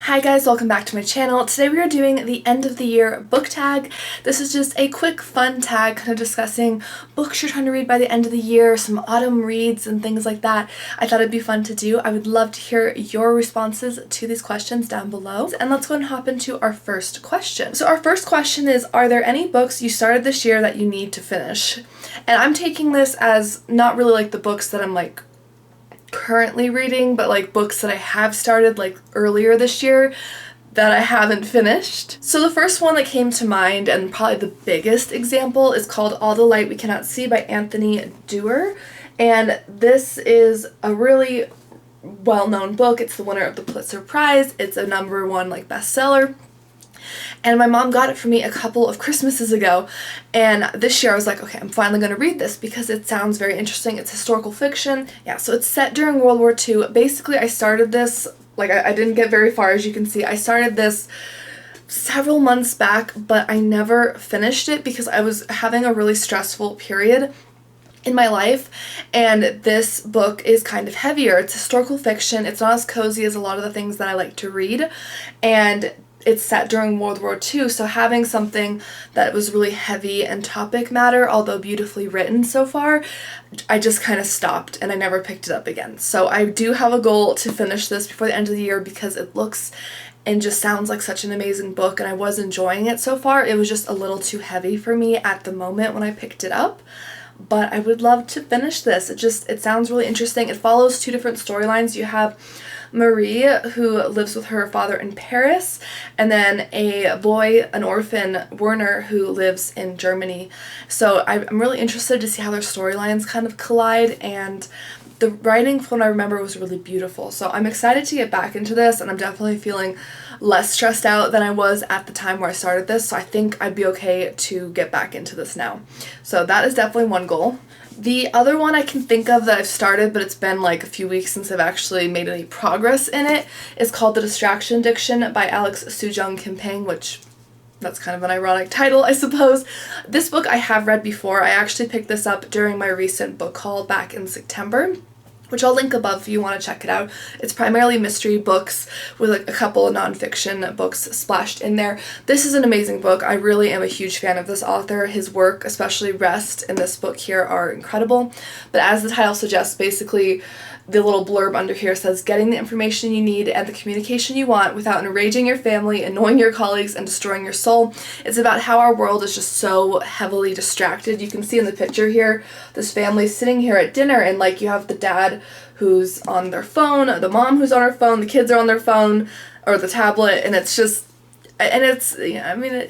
Hi guys, welcome back to my channel. Today we are doing the end of the year book tag. This is just a quick fun tag kind of discussing books you're trying to read by the end of the year, some autumn reads and things like that. I thought it'd be fun to do. I would love to hear your responses to these questions down below. And let's go and hop into our first question. So our first question is, are there any books you started this year that you need to finish? And I'm taking this as not really like the books that I'm like currently reading, but like books that I have started like earlier this year that I haven't finished. So the first one that came to mind, and probably the biggest example, is called All the Light We Cannot See by Anthony Doerr. And this is a really well-known book. It's the winner of the Pulitzer Prize. It's a #1 like bestseller. And my mom got it for me a couple of Christmases ago, and this year I was like, okay, I'm finally going to read this because it sounds very interesting. It's historical fiction. Yeah, so it's set during World War II. Basically, I started this, like I didn't get very far, as you can see. I started this several months back, but I never finished it because I was having a really stressful period in my life, and this book is kind of heavier. It's historical fiction. It's not as cozy as a lot of the things that I like to read, and it's set during World War II, so having something that was really heavy in topic matter, although beautifully written so far, I just kind of stopped and I never picked it up again. So I do have a goal to finish this before the end of the year because it looks and just sounds like such an amazing book, and I was enjoying it so far. It was just a little too heavy for me at the moment when I picked it up. But I would love to finish this. It sounds really interesting. It follows two different storylines. You have Marie, who lives with her father in Paris, and then a boy, an orphan, Werner, who lives in Germany. So I'm really interested to see how their storylines kind of collide, and the writing, from what I remember, was really beautiful. So I'm excited to get back into this, and I'm definitely feeling less stressed out than I was at the time where I started this, so I think I'd be okay to get back into this now. So that is definitely one goal. The other one I can think of that I've started, but it's been like a few weeks since I've actually made any progress in it, is called The Distraction Addiction by Alex Sujung Kimpeng, which that's kind of an ironic title, I suppose. This book I have read before. I actually picked this up during my recent book haul back in September, which I'll link above if you want to check it out. It's primarily mystery books with like a couple of nonfiction books splashed in there. This is an amazing book. I really am a huge fan of this author. His work, especially Rest and this book here, are incredible. But as the title suggests, basically the little blurb under here says, getting the information you need and the communication you want without enraging your family, annoying your colleagues, and destroying your soul. It's about how our world is just so heavily distracted. You can see in the picture here, this family sitting here at dinner, and like you have the dad who's on their phone, the mom who's on her phone, the kids are on their phone or the tablet, and it's just, and it's, yeah, I mean,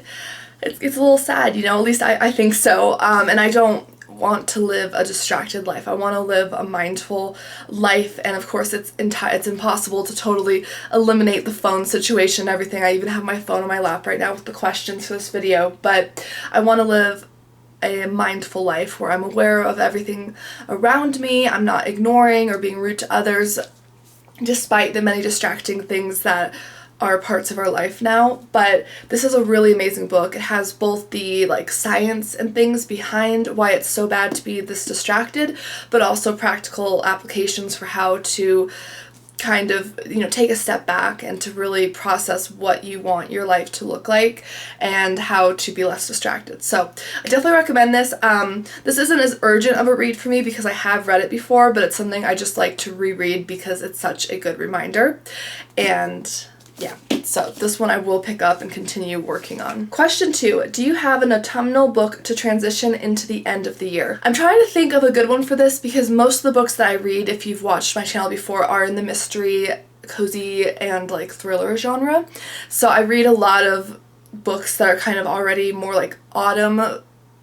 it's a little sad, you know, at least I think so, and I don't want to live a distracted life. I want to live a mindful life, and of course it's impossible to totally eliminate the phone situation and everything. I even have my phone on my lap right now with the questions for this video, but I want to live a mindful life where I'm aware of everything around me. I'm not ignoring or being rude to others, despite the many distracting things that are parts of our life now. But this is a really amazing book. It has both the like science and things behind why it's so bad to be this distracted, but also practical applications for how to kind of, you know, take a step back and to really process what you want your life to look like and how to be less distracted. So I definitely recommend this. This isn't as urgent of a read for me because I have read it before, but it's something I just like to reread because it's such a good reminder. And yeah, so this one I will pick up and continue working on. Question 2, do you have an autumnal book to transition into the end of the year? I'm trying to think of a good one for this because most of the books that I read, if you've watched my channel before, are in the mystery, cozy, and like thriller genre. So I read a lot of books that are kind of already more like autumn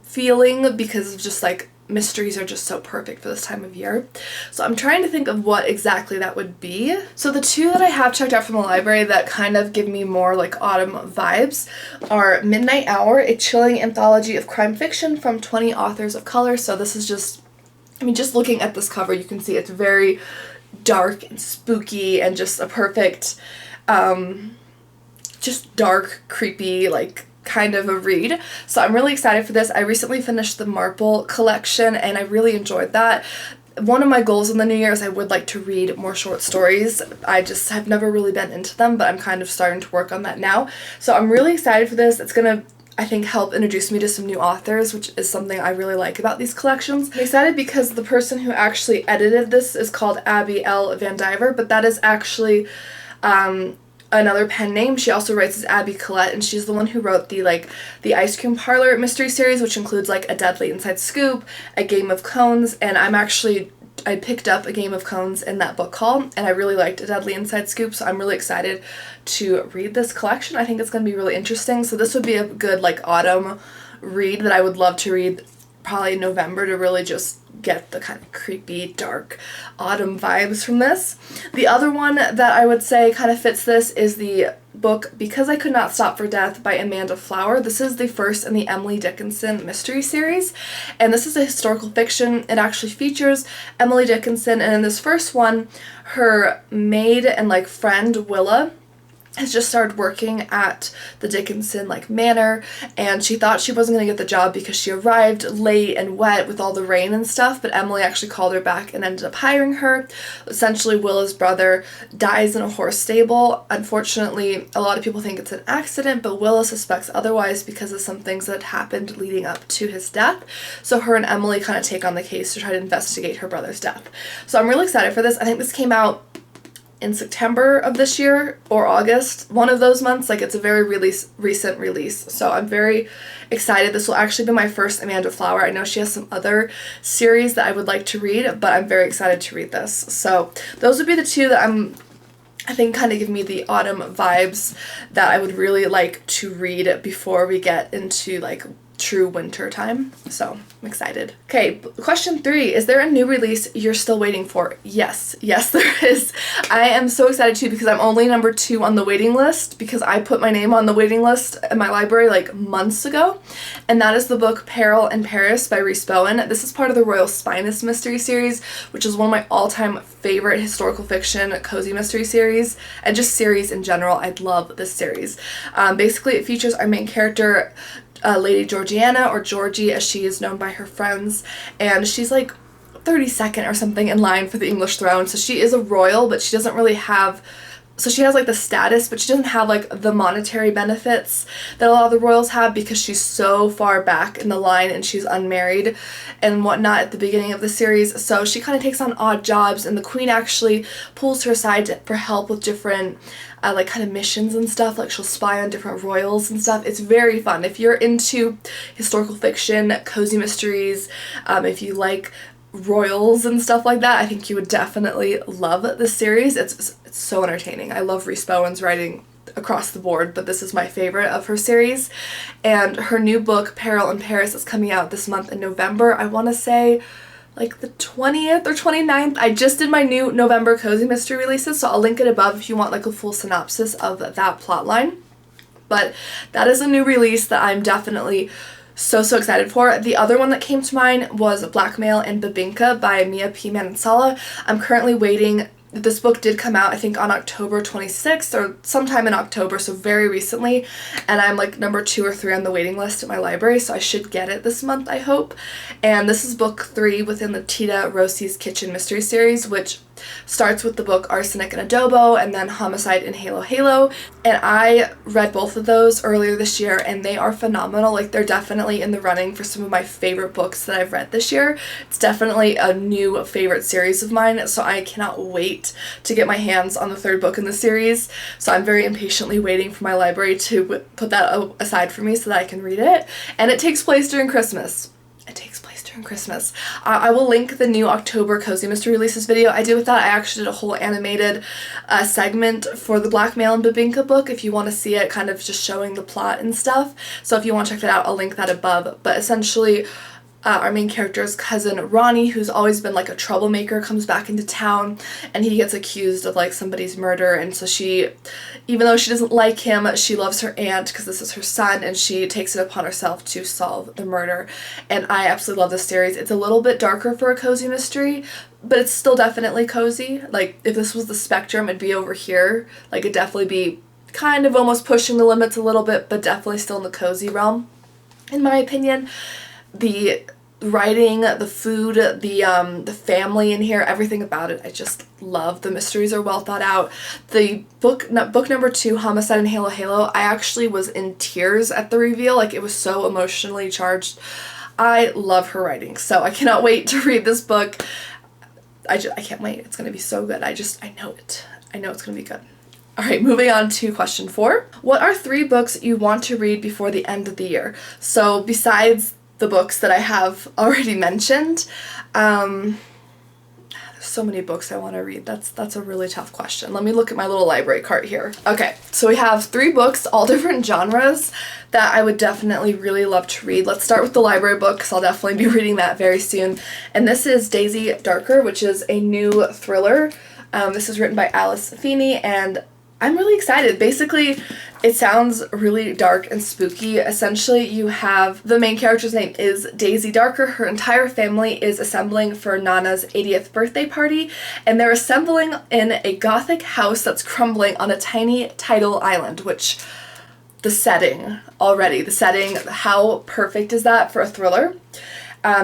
feeling because of just like mysteries are just so perfect for this time of year. So I'm trying to think of what exactly that would be. So the two that I have checked out from the library that kind of give me more like autumn vibes are Midnight Hour, a chilling anthology of crime fiction from 20 authors of color. So this is just, I mean, just looking at this cover, you can see it's very dark and spooky and just a perfect, just dark, creepy, like kind of a read. So I'm really excited for this. I recently finished the Marple collection and I really enjoyed that. one of my goals in the new year is I would like to read more short stories. I just have never really been into them, but I'm kind of starting to work on that now. So I'm really excited for this. It's gonna, I think, help introduce me to some new authors, which is something I really like about these collections. I'm excited because the person who actually edited this is called Abby L. Van Diver, but that is actually another pen name. She also writes as Abby Collette, and she's the one who wrote the Ice Cream Parlor mystery series, which includes like A Deadly Inside Scoop, A Game of Cones, and I picked up A Game of Cones in that book haul, and I really liked A Deadly Inside Scoop, so I'm really excited to read this collection. I think it's going to be really interesting. So this would be a good like autumn read that I would love to read probably in November to really just get the kind of creepy, dark autumn vibes from this. The other one that I would say kind of fits this is the book Because I Could Not Stop for Death by Amanda Flower. This is the first in the Emily Dickinson mystery series, and this is a historical fiction. It actually features Emily Dickinson, and in this first one, her maid and like friend Willa has just started working at the Dickinson like manor, and she thought she wasn't going to get the job because she arrived late and wet with all the rain and stuff, but Emily actually called her back and ended up hiring her. Essentially, Willa's brother dies in a horse stable. Unfortunately, a lot of people think it's an accident, but Willa suspects otherwise because of some things that happened leading up to his death. So her and Emily kind of take on the case to try to investigate her brother's death. So I'm really excited for this. I think this came out in September of this year or August, one of those months. Like, it's a very recent release, so I'm very excited. This will actually be my first Amanda Flower. I know she has some other series that I would like to read, but I'm very excited to read this. So those would be the two that I think kind of give me the autumn vibes that I would really like to read before we get into like true winter time. So I'm excited. Okay, question 3. Is there a new release you're still waiting for? Yes, there is. I am so excited too because I'm only number 2 on the waiting list because I put my name on the waiting list at my library like months ago, and that is the book Peril in Paris by Rhys Bowen. This is part of the Royal Spinus mystery series, which is one of my all-time favorite historical fiction cozy mystery series, and just series in general. I love this series. Basically, it features our main character, Lady Georgiana, or Georgie as she is known by her friends, and she's like 32nd or something in line for the English throne. So she is a royal, but she doesn't really have, so she has like the status, but she doesn't have like the monetary benefits that a lot of the royals have because she's so far back in the line and she's unmarried and whatnot at the beginning of the series. So she kind of takes on odd jobs, and the queen actually pulls her aside for help with different like kind of missions and stuff. Like, she'll spy on different royals and stuff. It's very fun. If you're into historical fiction, cozy mysteries, if you like royals and stuff like that, I think you would definitely love this series. It's so entertaining. I love Rhys Bowen's writing across the board, but this is my favorite of her series. And her new book Peril in Paris is coming out this month in November. I want to say like the 20th or 29th. I just did my new November cozy mystery releases, so I'll link it above if you want like a full synopsis of that plot line. But that is a new release that I'm definitely so excited for. The other one that came to mind was Blackmail and Babinka by Mia P. Manansala. I'm currently waiting. This book did come out, I think, on October 26th or sometime in October, so very recently, and I'm like number 2 or 3 on the waiting list at my library, so I should get it this month, I hope. And this is book 3 within the Tita Rossi's Kitchen mystery series, which starts with the book Arsenic and Adobo and then Homicide in Halo Halo, and I read both of those earlier this year and they are phenomenal. Like, they're definitely in the running for some of my favorite books that I've read this year. It's definitely a new favorite series of mine, so I cannot wait to get my hands on the 3rd book in the series. So I'm very impatiently waiting for my library to put that aside for me so that I can read it. And it takes place during Christmas. I will link the new October Cozy Mystery Releases video I did with that. I actually did a whole animated segment for the Blackmail and Babinka book if you want to see it, kind of just showing the plot and stuff. So if you want to check that out, I'll link that above. But essentially, our main character's cousin Ronnie, who's always been like a troublemaker, comes back into town and he gets accused of like somebody's murder, and so she, even though she doesn't like him, she loves her aunt because this is her son, and she takes it upon herself to solve the murder. And I absolutely love this series. It's a little bit darker for a cozy mystery, but it's still definitely cozy. Like, if this was the spectrum, it'd be over here. Like, it'd definitely be kind of almost pushing the limits a little bit, but definitely still in the cozy realm, in my opinion. The writing, the food, the family in here, everything about it, I just love. The mysteries are well thought out. The book number 2, Homicide in Halo Halo, I actually was in tears at the reveal. Like, it was so emotionally charged. I love her writing, so I cannot wait to read this book. I can't wait. It's gonna be so good. I know it. I know it's gonna be good. All right, moving on to question 4. What are 3 books you want to read before the end of the year? So besides the books that I have already mentioned, there's so many books I want to read. That's a really tough question. Let me look at my little library cart here. Okay, so we have 3 books, all different genres, that I would definitely really love to read. Let's start with the library book, because I'll definitely be reading that very soon. And this is Daisy Darker, which is a new thriller. This is written by Alice Feeney, and I'm really excited. Basically, it sounds really dark and spooky. Essentially, you have the main character's name is Daisy Darker. Her entire family is assembling for Nana's 80th birthday party, and they're assembling in a gothic house that's crumbling on a tiny tidal island, which the setting, how perfect is that for a thriller?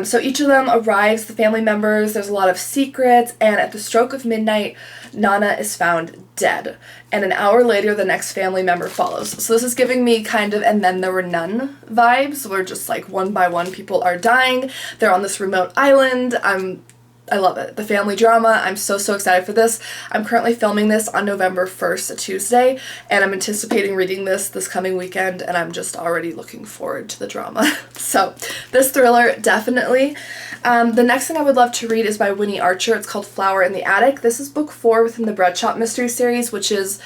So each of them arrives, the family members, there's a lot of secrets, and at the stroke of midnight, Nana is found dead. And an hour later, the next family member follows. So this is giving me kind of And Then There Were None vibes, where just like one by one people are dying. They're on this remote island. I love it. The family drama. I'm so excited for this. I'm currently filming this on November 1st, a Tuesday, and I'm anticipating reading this coming weekend, and I'm just already looking forward to the drama. So this thriller, definitely. The next thing I would love to read is by Winnie Archer. It's called Flower in the Attic. This is book 4 within the Bread Shop mystery series, which is,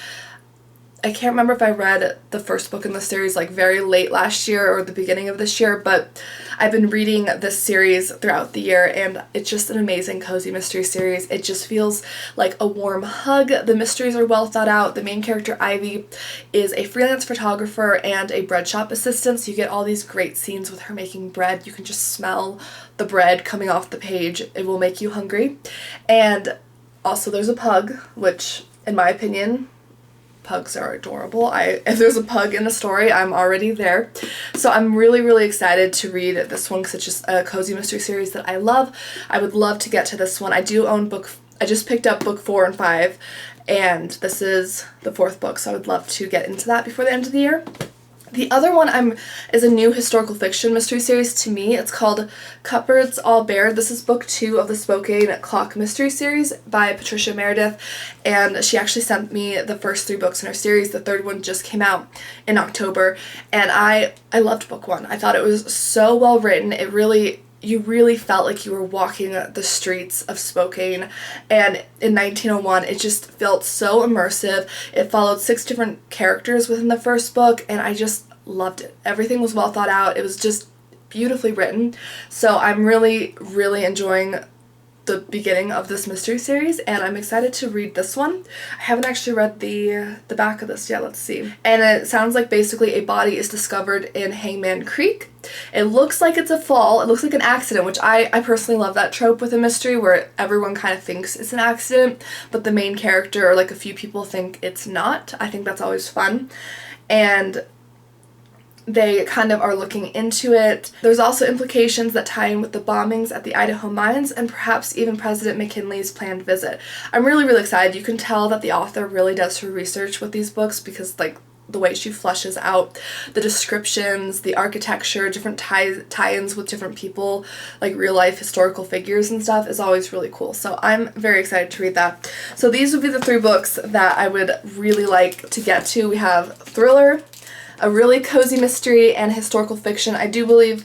I can't remember if I read the first book in the series like very late last year or the beginning of this year, but I've been reading this series throughout the year, and it's just an amazing cozy mystery series. It just feels like a warm hug. The mysteries are well thought out. The main character, Ivy, is a freelance photographer and a bread shop assistant, so you get all these great scenes with her making bread. You can just smell the bread coming off the page. It will make you hungry. And also there's a pug, which, in my opinion, pugs are adorable. If there's a pug in a story, I'm already there. So I'm really excited to read this one, because it's just a cozy mystery series that I love. I would love to get to this one. I just picked up book 4 and 5, and this is the 4th book, so I would love to get into that before the end of the year. The other one is a new historical fiction mystery series to me. It's called Cupboards All Bare. This is book 2 of the Spokane Clock mystery series by Patricia Meredith, and she actually sent me the first 3 books in her series. The 3rd one just came out in October, and I loved book 1. I thought it was so well written. You really felt like you were walking the streets of Spokane, and in 1901 it just felt so immersive. It followed 6 different characters within the first book, and I just loved it. Everything was well thought out. It was just beautifully written. So I'm really enjoying the beginning of this mystery series, and I'm excited to read this one. I haven't actually read the back of this yet. Let's see. And it sounds like basically a body is discovered in Hangman Creek. It looks like it's a fall. It looks like an accident, which I personally love that trope with a mystery where everyone kind of thinks it's an accident, but the main character or like a few people think it's not. I think that's always fun. And they kind of are looking into it. There's also implications that tie in with the bombings at the Idaho mines and perhaps even President McKinley's planned visit. I'm really excited. You can tell that the author really does her research with these books, because like the way she fleshes out the descriptions, the architecture, different tie-ins with different people, like real life historical figures and stuff, is always really cool. So I'm very excited to read that. So these would be the 3 books that I would really like to get to. We have thriller, a really cozy mystery, and historical fiction. I do believe,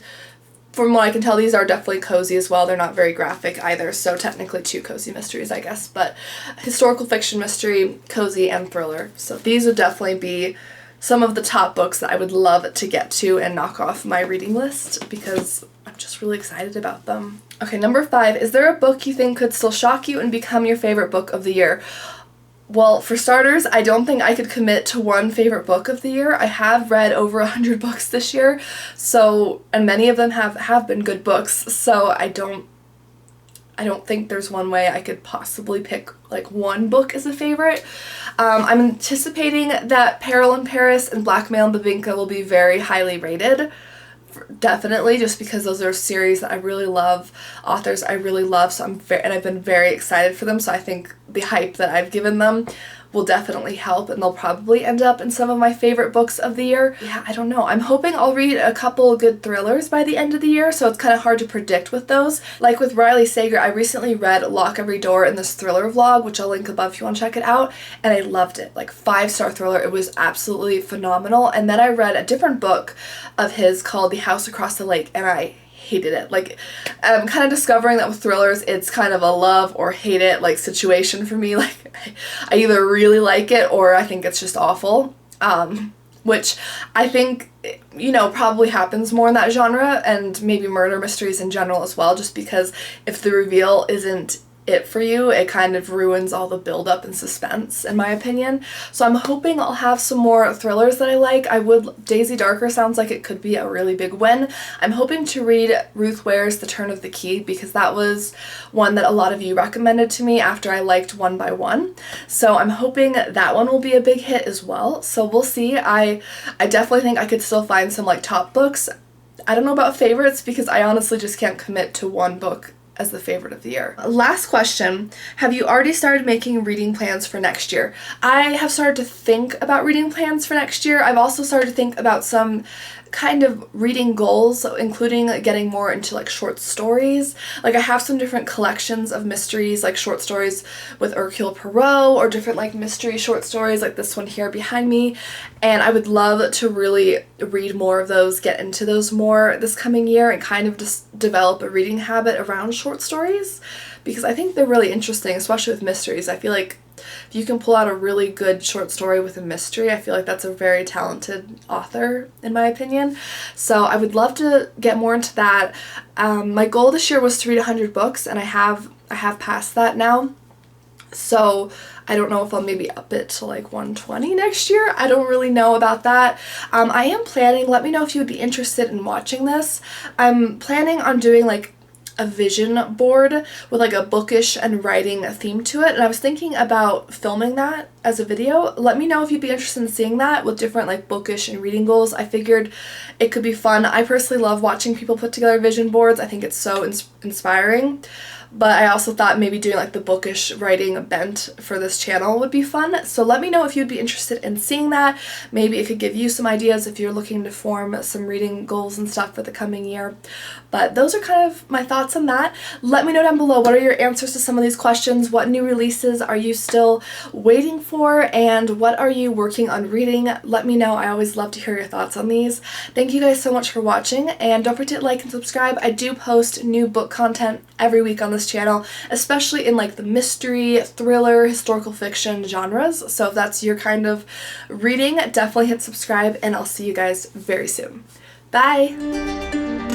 from what I can tell, these are definitely cozy as well. They're not very graphic either, so technically 2 cozy mysteries, I guess. But historical fiction, mystery, cozy, and thriller. So these would definitely be some of the top books that I would love to get to and knock off my reading list, because I'm just really excited about them. Okay, number 5. Is there a book you think could still shock you and become your favorite book of the year? Well, for starters, I don't think I could commit to one favorite book of the year. I have read over 100 books this year, and many of them have been good books, so I don't think there's one way I could possibly pick like one book as a favorite. I'm anticipating that Peril in Paris and Blackmail in Babinka will be very highly rated definitely, just because those are series that I really love, authors I really love, so I've been very excited for them, so I think the hype that I've given them will definitely help, and they'll probably end up in some of my favorite books of the year. Yeah, I don't know. I'm hoping I'll read a couple good thrillers by the end of the year, so it's kind of hard to predict with those. Like with Riley Sager, I recently read Lock Every Door in this thriller vlog, which I'll link above if you want to check it out, and I loved it. Like 5-star thriller. It was absolutely phenomenal. And then I read a different book of his called The House Across the Lake, and I hated it. Like, I'm kind of discovering that with thrillers, it's kind of a love or hate it like situation for me. Like, I either really like it or I think it's just awful, which I think, you know, probably happens more in that genre, and maybe murder mysteries in general as well, just because if the reveal isn't it for you, it kind of ruins all the build-up and suspense, in my opinion. So I'm hoping I'll have some more thrillers that I like. Daisy Darker sounds like it could be a really big win. I'm hoping to read Ruth Ware's The Turn of the Key, because that was one that a lot of you recommended to me after I liked One by One. So I'm hoping that one will be a big hit as well. So we'll see. I definitely think I could still find some like top books. I don't know about favorites, because I honestly just can't commit to one book as the favorite of the year. Last question, have you already started making reading plans for next year? I have started to think about reading plans for next year. I've also started to think about some kind of reading goals, including getting more into like short stories. Like I have some different collections of mysteries, like short stories with Hercule Poirot, or different like mystery short stories like this one here behind me, and I would love to really read more of those, get into those more this coming year, and kind of just develop a reading habit around short stories, because I think they're really interesting, especially with mysteries. I feel like if you can pull out a really good short story with a mystery, I feel like that's a very talented author, in my opinion. So I would love to get more into that. My goal this year was to read 100 books, and I have passed that now. So I don't know if I'll maybe up it to like 120 next year. I don't really know about that. I am planning, let me know if you would be interested in watching this. I'm planning on doing like a vision board with like a bookish and writing theme to it, and I was thinking about filming that as a video. Let me know if you'd be interested in seeing that with different like bookish and reading goals. I figured it could be fun. I personally love watching people put together vision boards. I think it's so inspiring. But I also thought maybe doing like the bookish writing bent for this channel would be fun. So let me know if you'd be interested in seeing that. Maybe it could give you some ideas if you're looking to form some reading goals and stuff for the coming year. But those are kind of my thoughts on that. Let me know down below, what are your answers to some of these questions? What new releases are you still waiting for? And what are you working on reading? Let me know. I always love to hear your thoughts on these. Thank you guys so much for watching, and don't forget to like and subscribe. I do post new book content every week on this channel, especially in like the mystery, thriller, historical fiction genres. So if that's your kind of reading, definitely hit subscribe, and I'll see you guys very soon. Bye!